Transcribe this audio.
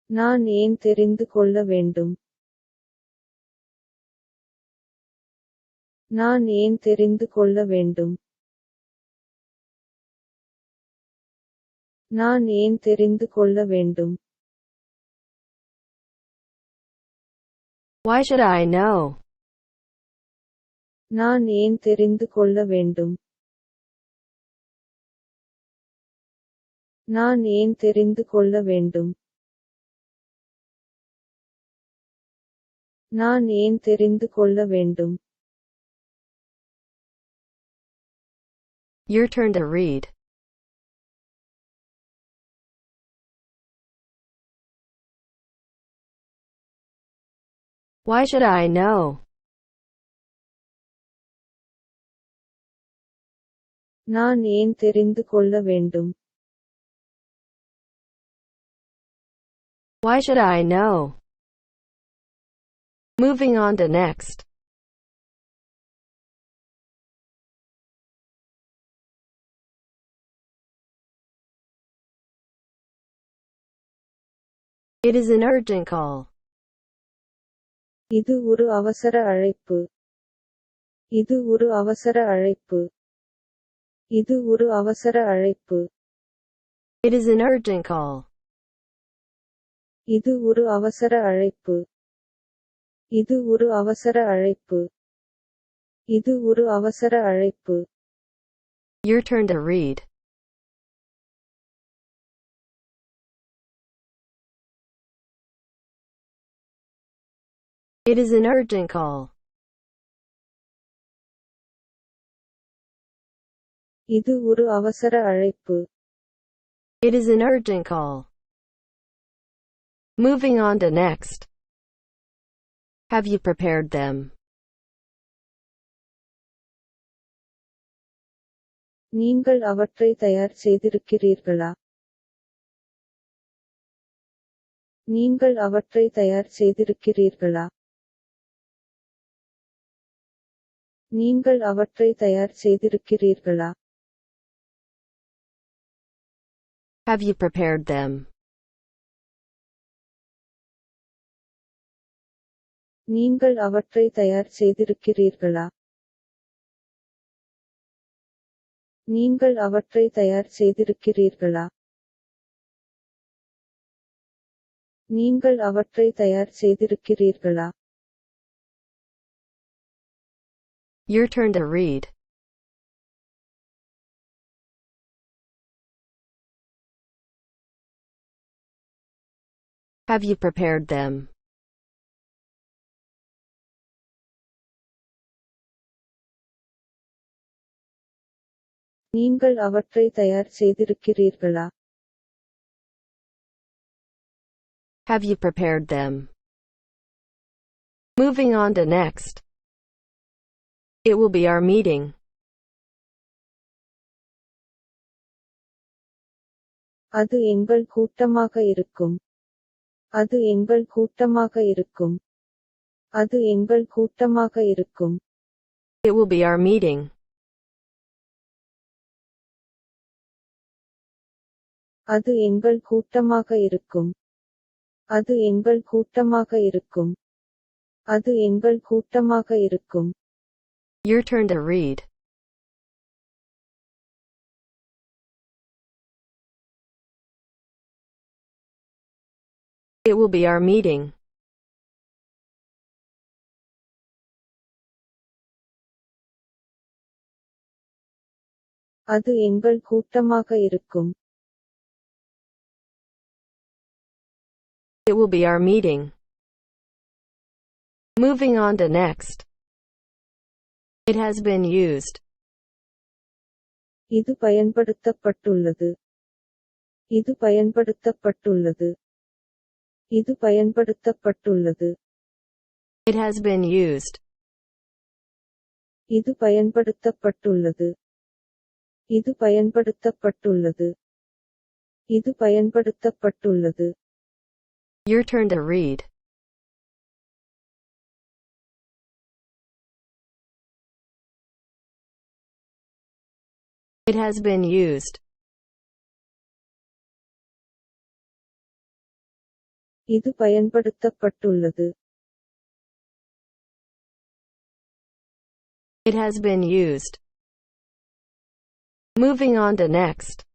நான் ஏன் தெரிந்து கொள்ள வேண்டும்? நான் ஏன் தெரிந்து கொள்ள வேண்டும்? நான் ஏன் தெரிந்து கொள்ள வேண்டும்? Why should I know? நான் ஏன் தெரிந்து கொள்ள வேண்டும்? நான் ஏன் தெரிந்து கொள்ள வேண்டும்? நான் ஏன் தெரிந்து கொள்ள வேண்டும்? Your turn to read. Why should I know? நான் ஏன் தெரிந்து கொள்ள வேண்டும்? Why should I know? Moving on to next. It is an urgent call. இது ஒரு அவசர அழைப்பு. இது ஒரு அவசர அழைப்பு. இது ஒரு அவசர அழைப்பு. It is an urgent call. இது ஒரு அவசர அழைப்பு. இது ஒரு அவசர அழைப்பு. இது ஒரு அவசர அழைப்பு. Your turn to read. It is an urgent call. இது ஒரு அவசர அழைப்பு. It is an urgent call. Moving on to next. Have you prepared them? நீங்கள் அவற்றை தயார் செய்திருக்கிறீர்களா? நீங்கள் அவற்றை தயார் செய்திருக்கிறீர்களா? நீங்கள் அவற்றை தயார் செய்திருக்கிறீர்களா? Have you prepared them? நீங்கள் அவற்றை தயார் செய்திருக்கிறீர்களா? நீங்கள் அவற்றை தயார் செய்திருக்கிறீர்களா? நீங்கள் அவற்றை தயார் செய்திருக்கிறீர்களா? Your turn to read. Have you prepared them? நீங்கள் அவற்றை தயார் செய்திருக்கிறீர்களா? Have you prepared them? Moving on to next. It will be our meeting. அது எங்கள் கூட்டமாக இருக்கும். அது எங்கள் கூட்டமாக இருக்கும். அது எங்கள் கூட்டமாக இருக்கும். It will be our meeting. அது எங்கள் கூட்டமாக இருக்கும். அது எங்கள் கூட்டமாக இருக்கும். அது எங்கள் கூட்டமாக இருக்கும். Your turn to read. It will be our meeting. அது எங்கள் கூட்டமாக இருக்கும். It will be our meeting. Moving on to next. It has been used. இது பயன்படுத்தப்பட்டுள்ளது. இது பயன்படுத்தப்பட்டுள்ளது. இது பயன்படுத்தப்பட்டுள்ளது. It has been used. இது பயன்படுத்தப்பட்டுள்ளது. இது பயன்படுத்தப்பட்டுள்ளது. இது பயன்படுத்தப்பட்டுள்ளது. Your turn to read. It has been used. இது பயன்படுத்தப்பட்டுள்ளது. It has been used. Moving on to next.